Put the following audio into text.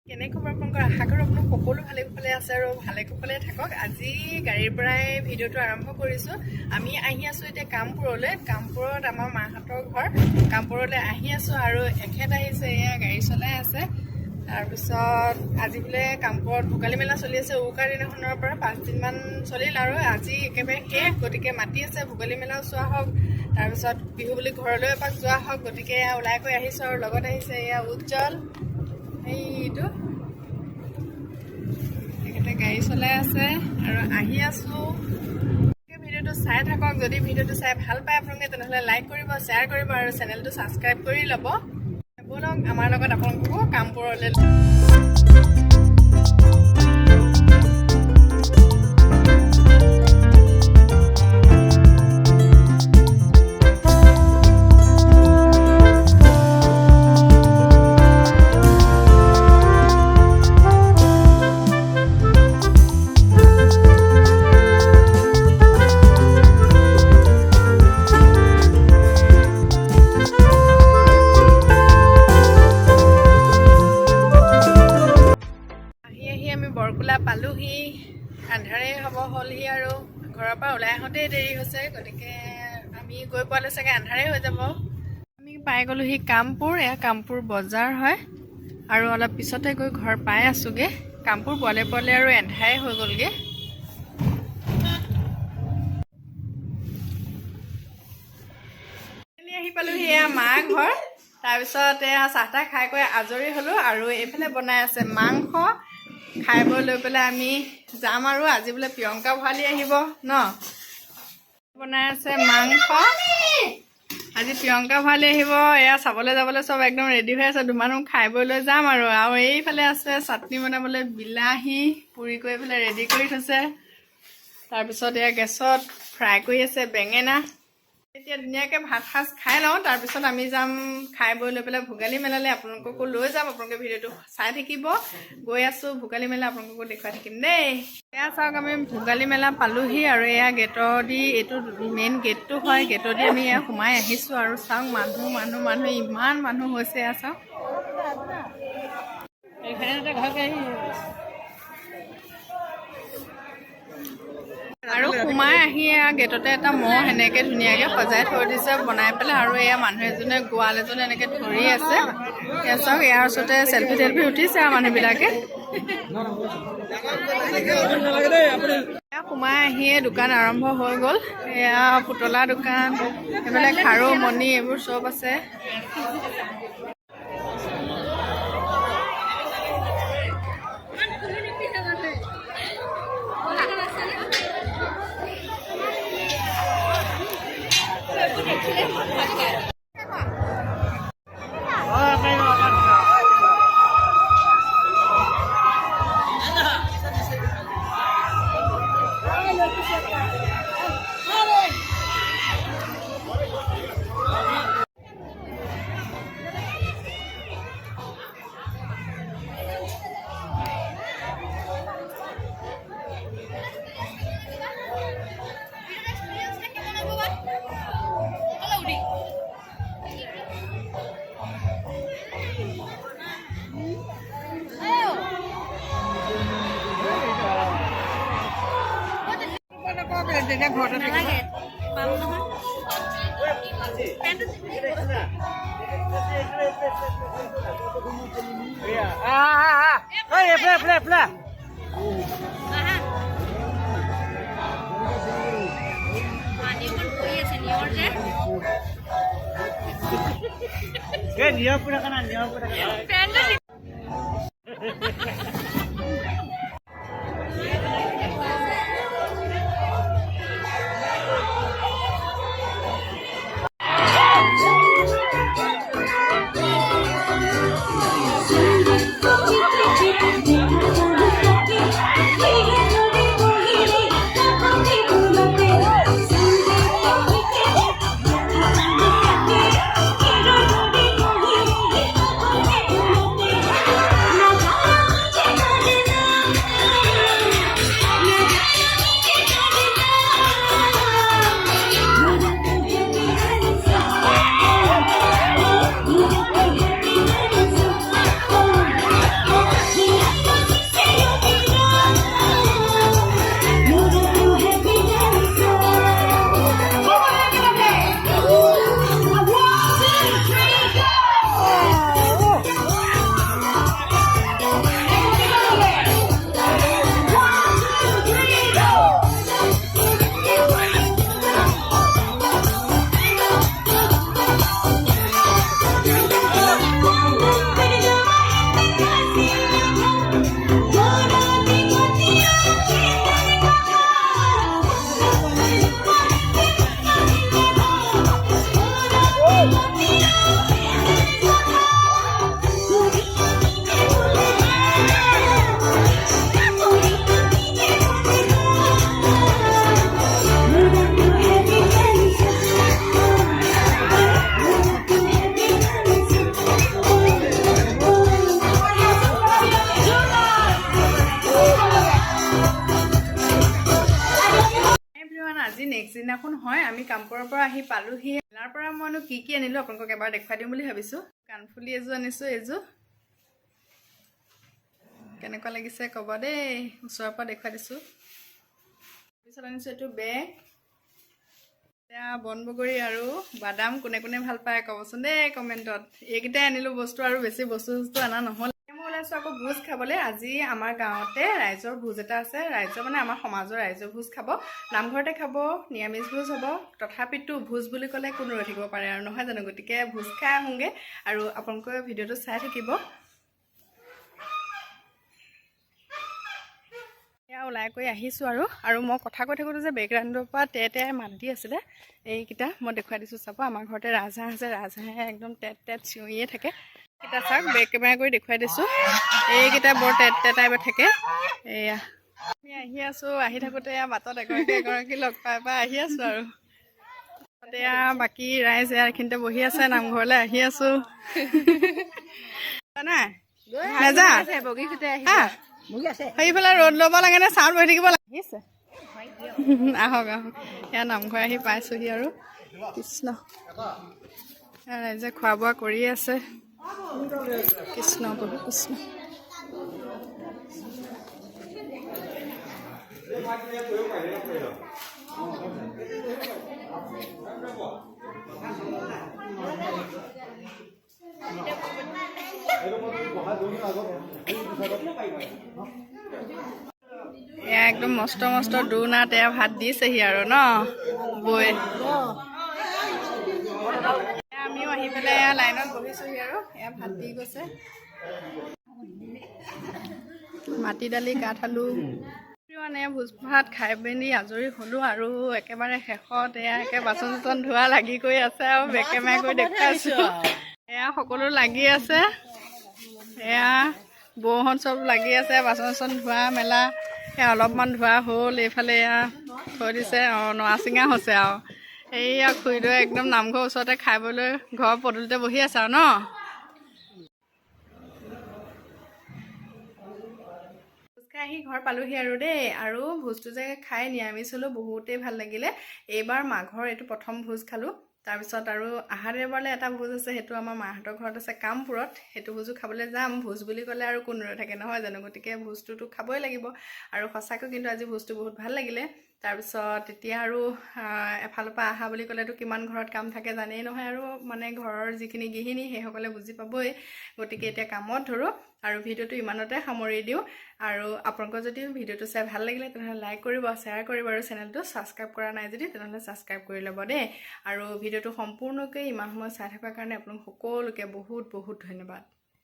কেনে খবৰ আপোনালোকৰ আশা কৰোঁ আপোনালোক সকলো ভালে কুশলে আছে আৰু ভালে কুশলে থাকক। আজি গাড়ীৰ পৰাই ভিডিঅ'টো আৰম্ভ কৰিছোঁ। আমি আহি আছোঁ এতিয়া কামপুৰলৈ। কামপুৰত আমাৰ মাহঁতৰ ঘৰ। কামপুৰলৈ আহি আছোঁ আৰু এখেত আহিছে, এয়া গাড়ী চলাই আছে। তাৰপিছত আজি বোলে কামপুৰত ভোগালী মেলা চলি আছে। উৰুকাৰ দিনাখনৰ পৰা 5 দিনমান চলিল আৰু আজি একেবাৰে শেষ। গতিকে মাতি আছে ভোগালী মেলাও চোৱা হওক, তাৰপিছত বিহু বুলি ঘৰলৈ এপাক যোৱা হওক। গতিকে ওলাই গৈ আহিছোঁ আৰু লগত আহিছে এয়া উজ্জ্বল, এইটো তেখেতে গাড়ী চলাই আছে আৰু আহি আছোঁ। ভিডিঅ'টো চাই থাকক। যদি ভিডিঅ'টো চাই ভাল পায় আপোনালোকে তেনেহ'লে লাইক কৰিব, শ্বেয়াৰ কৰিব আৰু চেনেলটো ছাবস্ক্ৰাইব কৰি ল'ব। ব'লক আমাৰ লগত আপোনালোককো কামপুৰলৈ। বৰকোলা পালোহি, আন্ধাৰে হ'লহি আৰু ঘৰৰ পৰা ওলাই আহোঁতেই দেৰি হৈছে। গতিকে আমি গৈ পোৱালৈ চাগে আন্ধাৰেই হৈ যাব। আমি পাই গ'লোহি কামপুৰ। এয়া কামপুৰ বজাৰ হয় আৰু অলপ পিছতে গৈ ঘৰ পাই আছোঁগৈ। কামপুৰ পোৱালে আৰু এন্ধাৰে হৈ গ'লগৈ। আহি পালোহি এয়া মা ঘৰ। তাৰপিছত এয়া চাহ তাহ খাই কৰি আজৰি হ'লোঁ আৰু এইফালে বনাই আছে মাংস। খাই বৈ লৈ পেলাই আমি যাম আৰু আজি বোলে প্ৰিয়ংকা ভৰালী আহিব ন। বনাই আছে মাংস। আজি প্ৰিয়ংকা ভৰালী আহিব। এয়া চাবলৈ যাবলৈ চব একদম ৰেডি হৈ আছে। ধুমাধুম খাই বৈ লৈ যাম আৰু এইফালে আছে চাটনি বনাবলৈ বিলাহী পুৰি কৰি পেলাই ৰেডি কৰি থৈছে। তাৰপিছত এয়া গেছত ফ্ৰাই কৰি আছে বেঙেনা। এতিয়া ধুনীয়াকৈ ভাত সাজ খাই লওঁ, তাৰপিছত আমি যাম খাই বৈ লৈ পেলাই ভোগালী মেলালৈ। আপোনালোককো লৈ যাম, আপোনালোকে ভিডিঅ'টো চাই থাকিব। গৈ আছোঁ ভোগালী মেলা, আপোনালোককো দেখুৱাই থাকিম দেই। এয়া চাওক, আমি ভোগালী মেলা পালোহি আৰু এয়া গেটৰ দি, এইটো মেইন গেটটো হয়, গেটৰ দি আমি এয়া সোমাই আহিছোঁ আৰু চাওক মানুহ ইমান মানুহ হৈছে। এয়া চাওক আৰু সোমাই আহি এয়া গেটতে এটা মহ এনেকৈ ধুনীয়াকৈ সজাই থৈ দিছে বনাই পেলাই। আৰু এয়া মানুহ এজনে গোৱাল এজনে এনেকৈ ধৰি আছে। এয়া চাওক, ইয়াৰ ওচৰতে চেলফি টেলফি উঠিছে আৰু মানুহবিলাকে। এয়া সোমাই আহিয়ে দোকান আৰম্ভ হৈ গ'ল। এয়া পুতলা দোকান, এইফালে খাৰু মণি এইবোৰ চব আছে। তেতিয়া ঘৰতে নালাগে পাম নহয়। নেক্সট দিনাখন হয় আমি কামপুৰৰ পৰা আহি পালোহি মেলাৰ পৰা মইনো কি আনিলোঁ আপোনালোকক এবাৰ দেখুৱাই দিম বুলি ভাবিছোঁ কাণফুলি এযোৰ আনিছোঁ এইযোৰ কেনেকুৱা লাগিছে ক'ব দেই ওচৰৰ পৰা দেখুৱাই দিছোঁ তাৰপিছত আনিছোঁ এইটো বেগ এতিয়া বনবগৰী আৰু বাদাম কোনে কোনে ভাল পায় ক'বচোন দেই কমেণ্টত এইকেইটাই আনিলোঁ বস্তু আৰু বেছি বস্তু অনা নহ'ল মই ওলাইছোঁ আকৌ ভোজ খাবলৈ আজি আমাৰ গাঁৱতে ৰাইজৰ ভোজ এটা আছে ৰাইজৰ মানে আমাৰ সমাজৰ ৰাইজৰ ভোজ খাব নামঘৰতে খাব নিৰামিষ ভোজ হ'ব তথাপিতো ভোজ বুলি ক'লে কোনো ৰৈ থাকিব পাৰে আৰু নহয় জানো গতিকে ভোজ খাই আহোঁগৈ আৰু আপোনালোকে ভিডিঅ'টো চাই থাকিব এয়া ওলাই কৰি আহিছোঁ আৰু মই কথা কৈ থাকোঁতে যে বেকগ্ৰাউণ্ডৰ পৰা তেতিয়াই মাত দি আছিলে এইকেইটা মই দেখুৱাই দিছোঁ চাব আমাৰ ঘৰতে ৰাজহাঁহ আছে ৰাজহাঁহে একদম তেত চিঞৰিয়ে থাকে এইকেইটা চাওক বেক কেমেৰা কৰি দেখুৱাই দিছোঁ এইকেইটা বৰ তেতাই থাকে এয়া আমি আহি আছোঁ আহি থাকোঁতে বাটত এগৰাকী লগ পাই আহি আছোঁ আৰু এয়া বাকী ৰাইজ এইখিনিতে বহি আছে নামঘৰলৈ আহি আছোঁ নাই নেযা সেইফালে ৰ'দ ল'ব লাগে নে চাউল বহি থাকিব লাগিছে আহক এয়া নামঘৰ আহি পাইছোঁহি আৰু কৃষ্ণ ৰাইজে খোৱা বোৱা কৰি আছে কৃষ্ণ প্ৰভু কৃষ্ণ এয়া একদম মস্ত দোনাত এয়া ভাত দিছেহি আৰু ন বৈ আমিও আহি পেলাই এয়া লাইনত বহিছোঁহি আৰু এয়া ভাত দি গৈছে মাটি দালি কাঠ আলু মানে ভোজ ভাত খাই পিনি আজৰি হ'লোঁ আৰু একেবাৰে শেষত এয়া বাচন চাচন ধোৱা লাগি কৰি আছে আৰু বেকেমাই কৰি দেখুৱাইছোঁ এয়া সকলো লাগি আছে এয়া বৌহঁত চব লাগি আছে বাচন চাচন ধোৱা মেলা এয়া অলপমান ধোৱা হ'ল এইফালে এয়া থৈ দিছে নৰা চিঙা হৈছে আৰু এইয়া খুৰীদৈ একদম নামঘৰৰ ওচৰতে খাবলৈ ঘৰৰ পদূলিতে বহি আছে আৰু ন আহি ঘৰ পালোহি আৰু দেই আৰু ভোজটো যে খাই নিৰামিষ হ'লেও বহুতেই ভাল লাগিলে এইবাৰ মাঘৰ এইটো প্ৰথম ভোজ খালোঁ তাৰপিছত আৰু আহা দেওবাৰলৈ এটা ভোজ আছে সেইটো আমাৰ মাহঁতৰ ঘৰত আছে কামপুৰত সেইটো ভোজো খাবলৈ যাম ভোজ বুলি ক'লে আৰু কোন ৰৈ থাকে নহয় জানো গতিকে ভোজটোতো খাবই লাগিব আৰু সঁচাকৈ কিন্তু আজি ভোজটো বহুত ভাল লাগিলে তাৰপিছত এতিয়া আৰু এফালৰ পৰা আহা বুলি ক'লেতো কিমান ঘৰত কাম থাকে জানেই নহয় আৰু মানে ঘৰৰ যিখিনি গৃহিণী সেইসকলে বুজি পাবই গতিকে এতিয়া কামত ধৰোঁ আৰু ভিডিঅ'টো ইমানতে সামৰি দিওঁ আৰু আপোনালোকৰ যদি ভিডিঅ'টো চাই ভাল লাগিলে তেনেহ'লে লাইক কৰিব শ্বেয়াৰ কৰিব আৰু চেনেলটো ছাবস্ক্ৰাইব কৰা নাই যদি তেনেহ'লে ছাবস্ক্ৰাইব কৰি ল'ব দেই আৰু ভিডিঅ'টো সম্পূৰ্ণকৈ ইমান সময় চাই থকাৰ কাৰণে আপোনালোক সকলোকে বহুত ধন্যবাদ